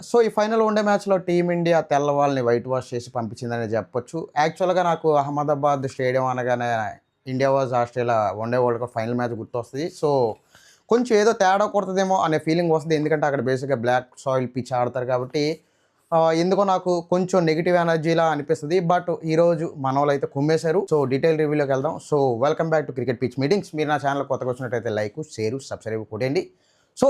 So ఈ final one day మ్యాచ్‌లో team India తెల్లవాళ్ళని వైట్ వాష్ చేసి పంపించిందనే చెప్పొచ్చు. యాక్చువల్‌గా నాకు అహ్మదాబాద్ స్టేడియం అనగానే India versus Australia one day world cup final match గుర్తొస్తది. సో కొంచెం ఏదో తేడా కొడతదేమో అనే ఫీలింగ్ వస్తది. ఎందుకంటే అక్కడ బేసిక్‌గా బ్లాక్ సాయిల్ పిచ్ ఆడతారు కాబట్టి ఎందుకో నాకు కొంచెం నెగెటివ్ ఎనర్జీలా అనిపిస్తది. బట్ ఈరోజు మనోళ్ళైతే కుమ్మేశారు. సో డీటెయిల్ రివ్యూలోకి వెళ్దాం. So welcome back to cricket pitch meetings. మీరు నా ఛానల్ కొత్తగా వచ్చినట్టయితే లైక్, షేర్, సబ్స్క్రైబ్ కొట్టండి. సో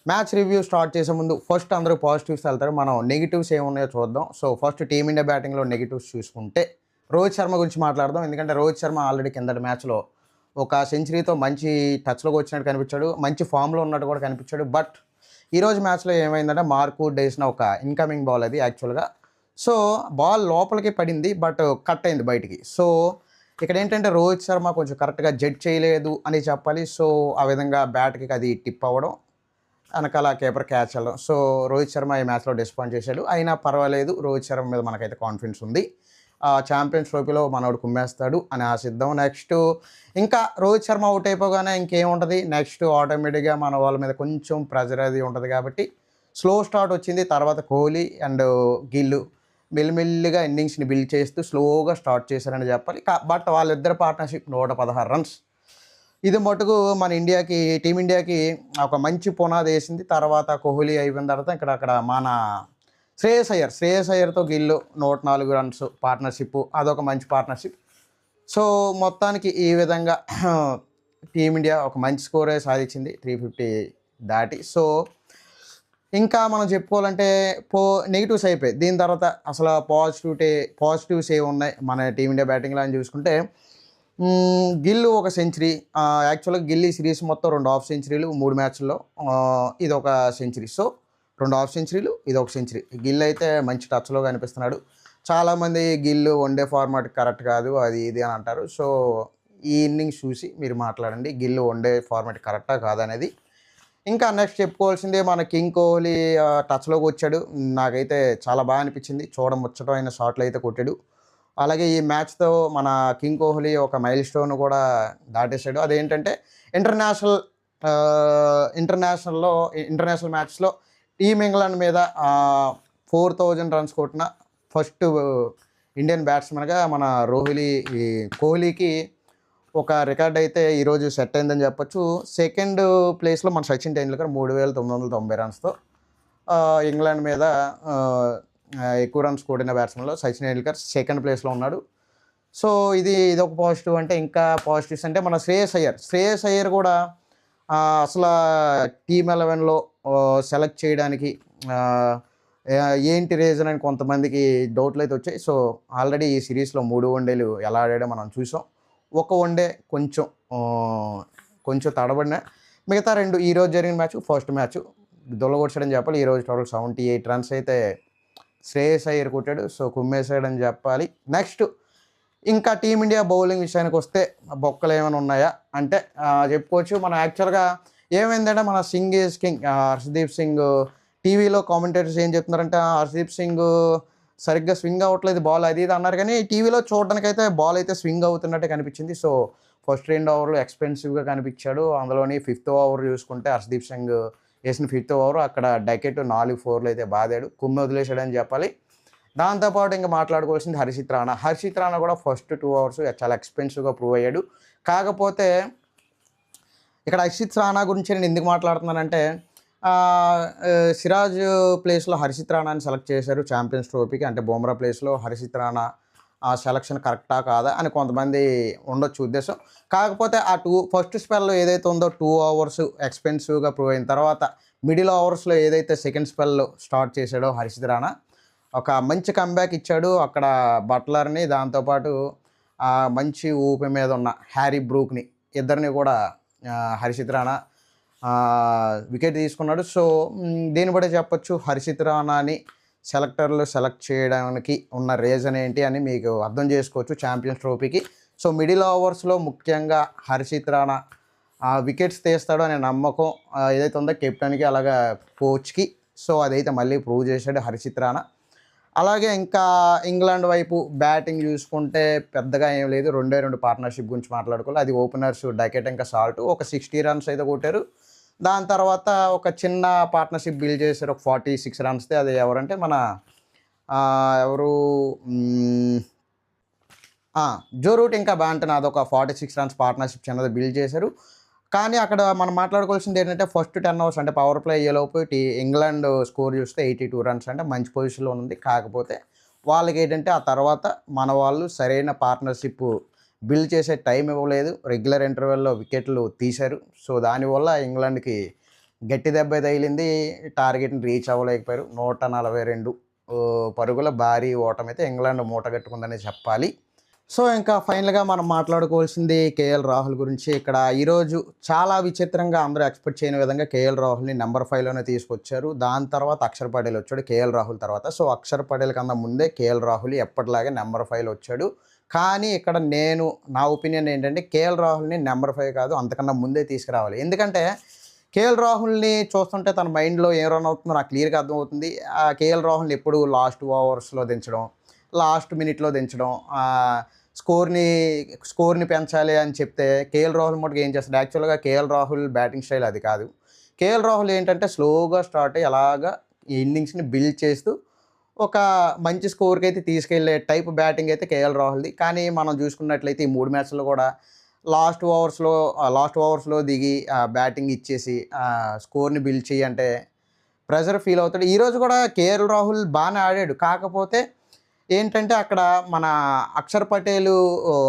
మ్యాచ్ రివ్యూ స్టార్ట్ చేసే ముందు ఫస్ట్ అందరూ పాజిటివ్స్ వెళ్తారు. మనం నెగిటివ్స్ ఏమున్నాయో చూద్దాం. సో ఫస్ట్ టీమిండియా బ్యాటింగ్లో నెగిటివ్స్ చూసుకుంటే రోహిత్ శర్మ గురించి మాట్లాడదాం. ఎందుకంటే రోహిత్ శర్మ ఆల్రెడీ కిందటి మ్యాచ్లో ఒక సెంచరీతో మంచి టచ్లోకి వచ్చినట్టు కనిపించాడు, మంచి ఫామ్లో ఉన్నట్టు కూడా కనిపించాడు. బట్ ఈరోజు మ్యాచ్లో ఏమైందంటే మార్కు డేసిన ఒక ఇన్కమింగ్ బాల్ అది యాక్చువల్గా. సో బాల్ లోపలికి పడింది, బట్ కట్ అయింది బయటికి. సో ఇక్కడ ఏంటంటే రోహిత్ శర్మ కొంచెం కరెక్ట్గా జడ్జ్ చేయలేదు అని చెప్పాలి. సో ఆ విధంగా బ్యాట్కి అది టిప్ అవ్వడం, వెనకాల కీపర్ క్యాచ్ వెళ్ళడం. సో రోహిత్ శర్మ ఈ మ్యాచ్లో డిస్పాయింట్ చేశాడు. అయినా పర్వాలేదు, రోహిత్ శర్మ మీద మనకైతే కాన్ఫిడెన్స్ ఉంది. ఛాంపియన్స్ ట్రోఫీలో మనోడు కుమ్మేస్తాడు అని ఆశిద్దాం. నెక్స్ట్ ఇంకా రోహిత్ శర్మ అవుట్ అయిపోగానే ఇంకేముంటుంది, నెక్స్ట్ ఆటోమేటిక్గా మన వాళ్ళ మీద కొంచెం ప్రెజర్ అది ఉంటుంది. కాబట్టి స్లో స్టార్ట్ వచ్చింది. తర్వాత కోహ్లీ అండ్ గిల్లు మెల్లిమెల్లిగా ఇన్నింగ్స్ని బిల్డ్ చేస్తూ స్లోగా స్టార్ట్ చేశారని చెప్పాలి. బట్ వాళ్ళిద్దరు పార్ట్నర్షిప్ 116 రన్స్. ఇది మటుకు మన ఇండియాకి, టీమిండియాకి ఒక మంచి పునాది వేసింది. తర్వాత కోహ్లీ అయిపోయిన తర్వాత అక్కడ మన శ్రేయస్ అయ్యర్తో గిల్లు 104 రన్స్ పార్ట్నర్షిప్, అదొక మంచి పార్ట్నర్షిప్. సో మొత్తానికి ఈ విధంగా టీమిండియా ఒక మంచి స్కోరే సాధించింది, 350 దాటి. సో ఇంకా మనం చెప్పుకోవాలంటే నెగిటివ్స్ అయిపోయాయి. దీని తర్వాత అసలు పాజిటివ్స్ ఏమి ఉన్నాయి మన టీమిండియా బ్యాటింగ్లో అని చూసుకుంటే, గిల్లు ఒక సెంచరీ. యాక్చువల్గా గిల్ ఈ సిరీస్ మొత్తం 2 హాఫ్ సెంచరీలు 3 మ్యాచ్ల్లో, ఇది ఒక సెంచరీ. సో 2 హాఫ్ సెంచరీలు, ఇది ఒక సెంచరీ. గిల్ అయితే మంచి టచ్లో కనిపిస్తున్నాడు. చాలామంది గిల్లు వన్డే ఫార్మాట్ కరెక్ట్ కాదు అది ఇది అని అంటారు. సో ఈ ఇన్నింగ్స్ చూసి మీరు మాట్లాడండి, గిల్లు వన్డే ఫార్మాట్ కరెక్టా కాదనేది. ఇంకా నెక్స్ట్ చెప్పుకోవాల్సిందే మన కింగ్ కోహ్లీ టచ్లోకి వచ్చాడు. నాకైతే చాలా బాగా అనిపించింది. చూడముచ్చటమైన షాట్లు అయితే కొట్టాడు. అలాగే ఈ మ్యాచ్తో మన కింగ్ కోహ్లీ ఒక మైల్ స్టోన్ కూడా దాటేశాడు. అదేంటంటే ఇంటర్నేషనల్ మ్యాచ్లో టీమ్ ఇంగ్లాండ్ మీద 4000 రన్స్ కొట్టిన ఫస్ట్ ఇండియన్ బ్యాట్స్మెన్గా మన కోహ్లీకి ఒక రికార్డ్ అయితే ఈరోజు సెట్ అయిందని చెప్పొచ్చు. సెకండ్ ప్లేస్లో మన సచిన్ టెండూల్కర్ 3990 రన్స్తో ఇంగ్లాండ్ మీద ఎక్కువ రన్స్ కొట్టిన బ్యాట్స్మెన్లో సచిన్ టెండూల్కర్ సెకండ్ ప్లేస్లో ఉన్నాడు. సో ఇదొక పాజిటివ్. అంటే ఇంకా పాజిటివ్స్ అంటే మన శ్రేయస్ అయ్యర్ కూడా అసలు టీమ్ 11లో సెలెక్ట్ చేయడానికి ఏంటి రీజన్ అని కొంతమందికి డౌట్లు అయితే వచ్చాయి. సో ఆల్రెడీ ఈ సిరీస్లో 3 వన్డేలు ఎలా ఆడాడో మనం చూసాం. ఒక వన్డే కొంచెం తడబడిన, మిగతా 2 ఈరోజు జరిగిన మ్యాచ్, ఫస్ట్ మ్యాచ్ దొల్లగొట్టాడని చెప్పాలి. ఈరోజు టోటల్ 78 రన్స్ అయితే శ్రేయస్ అయ్యర్ కొట్టాడు. సో కుమ్మేసాడని చెప్పాలి. నెక్స్ట్ ఇంకా టీమిండియా బౌలింగ్ విషయానికి వస్తే బొక్కలు ఏమైనా ఉన్నాయా అంటే చెప్పుకోవచ్చు. మనం యాక్చువల్గా ఏమైందంటే మన సింగ్ ఈజ్ కింగ్, హర్షదీప్ సింగ్ టీవీలో కామెంటేటర్స్ ఏం చెప్తున్నారంటే హర్షదీప్ సింగ్ సరిగ్గా స్వింగ్ అవ్వట్లేదు బాల్ అది ఇది అన్నారు, కానీ టీవీలో చూడడానికి అయితే బాల్ అయితే స్వింగ్ అవుతున్నట్టే కనిపించింది. సో ఫస్ట్ 2 ఓవర్లు ఎక్స్పెన్సివ్గా కనిపించాడు. అందులోని 5th ఓవర్ చూసుకుంటే హర్షదీప్ సింగ్ వేసిన 5th ఓవర్ అక్కడ డకెట్ 4 4 అయితే బాదాడు, కుమ్మి వదిలేశాడని చెప్పాలి. దాంతోపాటు ఇంకా మాట్లాడుకోవాల్సింది హర్షిత్ రాణా కూడా ఫస్ట్ 2 ఓవర్స్ చాలా ఎక్స్పెన్సివ్గా ప్రూవ్ అయ్యాడు. కాకపోతే ఇక్కడ హర్షిత్ రాణా గురించి నేను ఎందుకు మాట్లాడుతున్నానంటే, సిరాజ్ ప్లేస్లో హర్షిత్ రాణాని సెలెక్ట్ చేశారు ఛాంపియన్స్ ట్రోఫీకి. అంటే బుమ్రా ప్లేస్లో హర్షిత్ రాణా సెలక్షన్ కరెక్టా కాదా అని కొంతమంది ఉండొచ్చు ఉద్దేశం. కాకపోతే ఫస్ట్ స్పెల్లో ఏదైతే ఉందో 2 ఓవర్స్ ఎక్స్పెన్సివ్గా ప్రూవ్ అయిన తర్వాత మిడిల్ ఓవర్స్లో ఏదైతే సెకండ్ స్పెల్లో స్టార్ట్ చేశాడో హర్షిత్ రాణా ఒక మంచి కంబ్యాక్ ఇచ్చాడు. అక్కడ బట్లర్ని, దాంతోపాటు మంచి ఊపి మీద ఉన్న హ్యారీ బ్రూక్ని, ఇద్దరిని కూడా హర్షిత్ రాణా వికెట్ తీసుకున్నాడు. సో దీన్ని బట్టి చెప్పొచ్చు హర్షిత్ రాణాని సెలెక్టర్లు సెలెక్ట్ చేయడానికి ఉన్న రీజన్ ఏంటి అని మీకు అర్థం చేసుకోవచ్చు ఛాంపియన్స్ ట్రోఫీకి. సో మిడిల్ ఓవర్స్లో ముఖ్యంగా హర్షిత్ రాణా వికెట్స్ తీస్తాడు అనే నమ్మకం ఏదైతే ఉందో కెప్టెన్కి అలాగా కోచ్కి. సో అదైతే మళ్ళీ ప్రూవ్ చేశాడు హర్షిత్ రాణా. అలాగే ఇంకా ఇంగ్లాండ్ వైపు బ్యాటింగ్ చూసుకుంటే పెద్దగా ఏం లేదు. 2 పార్ట్నర్షిప్ గురించి మాట్లాడుకోవాలి. అది ఓపెనర్స్ డకెట్ ఇంకా సాల్ట్ ఒక 60 రన్స్ అయితే కొట్టారు. దాని తర్వాత ఒక చిన్న పార్ట్నర్షిప్ బిల్డ్ చేశారు ఒక 46 రన్స్‌ది. అది ఎవరంటే మన ఎవరు హ్మ్. ఆ! జో రూట్ ఇంకా బ్యాన్‌టన్ అదొక 46 రన్స్ పార్ట్నర్‌షిప్ చిన్నది బిల్డ్ చేశారు. కానీ అక్కడ మనం మాట్లాడుకోవాల్సింది ఏంటంటే ఫస్ట్ 10 ఓవర్స్ అంటే పవర్ ప్లే అయ్యేలోపు ఇంగ్లాండ్ స్కోర్ చూస్తే 82 రన్స్ అంటే మంచి పొజిషన్‌లో ఉంది. కాకపోతే వాళ్ళకేంటంటే ఆ తర్వాత మన వాళ్ళు సరైన పార్ట్నర్‌షిప్ బిల్డ్ చేసే టైం ఇవ్వలేదు. రెగ్యులర్ ఇంటర్వెల్‌లో వికెట్లు తీశారు. సో, దానివల్ల ఇంగ్లాండ్‌కి గట్టి దెబ్బే తగిలింది. టార్గెట్‌ని రీచ్ అవ్వలేకపోయారు. 142 పరుగుల భారీ ఓటమైతే ఇంగ్లాండ్ మూటగట్టుకుందనే చెప్పాలి. సో, ఇంకా ఫైనల్‌గా మనం మాట్లాడుకోవాల్సింది కేఎల్ రాహుల్ గురించి. ఇక్కడ ఈరోజు చాలా విచిత్రంగా అందరూ ఎక్స్‌పెక్ట్ చేయని విధంగా కేఎల్ రాహుల్‌ని నంబర్ 5లోనే తీసుకొచ్చారు. దాని తర్వాత అక్షర్ పటేల్ వచ్చాడు కేఎల్ రాహుల్ తర్వాత. సో, అక్షర్ పటేల్ కన్నా ముందే కేఎల్ రాహుల్ ఎప్పటిలాగే నంబర్ 5లో వచ్చాడు. కానీ ఇక్కడ నా ఒపీనియన్ ఏంటంటే కేఎల్ రాహుల్‌ని నంబర్ 5 కాదు అంతకన్నా ముందే తీసుకురావాలి. ఎందుకంటే కేఎల్ రాహుల్‌ని చూస్తుంటే తన మైండ్‌లో ఏం రన్ అవుతుందో నాకు క్లియర్‌గా అర్థమవుతుంది. కేఎల్ రాహుల్‌ని ఎప్పుడు లాస్ట్ ఓవర్స్‌లో దించడం, లాస్ట్ మినిట్‌లో దించడం, స్కోర్‌ని పెంచాలి అని చెప్తే కేఎల్ రాహుల్ మటుకు ఏం చేస్తాడు, యాక్చువల్‌గా కేఎల్ రాహుల్ బ్యాటింగ్ స్టైల్ అది కాదు. కేఎల్ రాహుల్ ఏంటంటే స్లోగా స్టార్ట్ అయ్యి అలాగా ఈ ఇన్నింగ్స్‌ని బిల్డ్ చేస్తూ ఒక మంచి స్కోర్‌కి అయితే తీసుకెళ్లే టైప్ బ్యాటింగ్ అయితే కేఎల్ రాహుల్‌ది. కానీ మనం చూసుకున్నట్లయితే ఈ 3 మ్యాచ్‌ల్లో కూడా లాస్ట్ ఓవర్స్‌లో దిగి బ్యాటింగ్ ఇచ్చేసి స్కోర్‌ని బిల్డ్ చెయ్యి అంటే ప్రెషర్ ఫీల్ అవుతాడు. ఈరోజు కూడా కేఎల్ రాహుల్ బాగానే ఆడాడు. కాకపోతే ఏంటంటే అక్కడ మన అక్షర్ పటేల్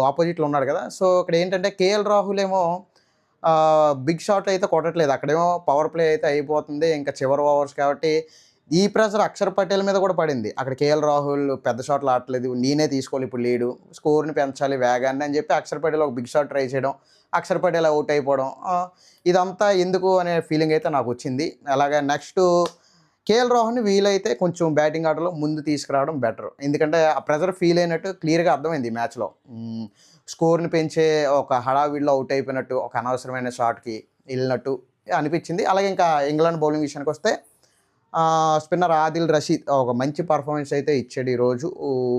ఆపోజిట్‌లో ఉన్నాడు కదా! సో, ఇక్కడ ఏంటంటే కేఎల్ రాహుల్ ఏమో బిగ్ షాట్ అయితే కొట్టట్లేదు. అక్కడేమో పవర్ ప్లే అయితే అయిపోతుంది. ఇంకా చివరి ఓవర్స్ కాబట్టి ఈ ప్రెషర్ అక్షర్ పటేల్ మీద కూడా పడింది. అక్కడ కేఎల్ రాహుల్ పెద్ద షాట్లు ఆడట్లేదు. నేనే తీసుకోవాలి ఇప్పుడు లీడు. స్కోర్‌ని పెంచాలి వేగాన్ని అని చెప్పి అక్షర్ పటేల్ ఒక బిగ్ షాట్ ట్రై చేయడం. అక్షర్ పటేల్ అవుట్ అయిపోవడం. ఇదంతా ఎందుకు అనే ఫీలింగ్ అయితే నాకొచ్చింది. అలాగే నెక్స్టు కేఎల్ రాహుల్‌ని వీలైతే కొంచెం బ్యాటింగ్ ఆర్డర్‌లో ముందు తీసుకురావడం బెటర్. ఎందుకంటే ఆ ప్రెషర్ ఫీల్ అయినట్టు క్లియర్‌గా అర్థమైంది ఈ మ్యాచ్‌లో. స్కోర్‌ని పెంచే ఒక హడావిడిలో అవుట్ అయిపోయినట్టు, ఒక అనవసరమైన షాట్‌కి ఎళ్ళినట్టు అనిపించింది. అలాగే ఇంకా ఇంగ్లాండ్ బౌలింగ్ విషయానికొస్తే స్పిన్నర్ ఆదిల్ రషీద్ ఒక మంచి పర్ఫార్మెన్స్ అయితే ఇచ్చాడు ఈరోజు.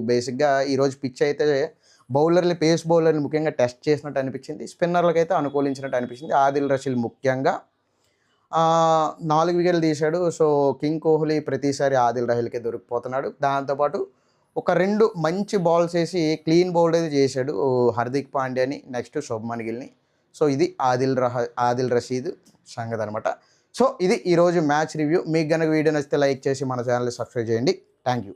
బేసిక్‌గా ఈరోజు పిచ్ అయితే పేస్ బౌలర్‌ని ముఖ్యంగా టెస్ట్ చేసినట్టు అనిపించింది. స్పిన్నర్లకైతే అనుకూలించినట్టు అనిపించింది. ఆదిల్ రషీద్ ముఖ్యంగా 4 వికెట్లు తీశాడు. సో, కింగ్ కోహ్లీ ప్రతిసారి ఆదిల్ రహీల్‌కే దొరికిపోతున్నాడు. దాంతోపాటు ఒక 2 మంచి బాల్స్ ఏసి క్లీన్ బౌల్డ్ అయితే చేశాడు. హార్దిక్ పాండ్యాని, నెక్స్ట్ శుభ్‌మన్ గిల్‌ని. సో, ఇది ఆదిల్ రషీద్ సంగతనమాట. సో, ఇది ఈరోజు మ్యాచ్ రివ్యూ. మీకు గనక వీడియో నచ్చితే లైక్ చేసి మన ఛానల్‌ని సబ్స్క్రైబ్ చేయండి. Thank you.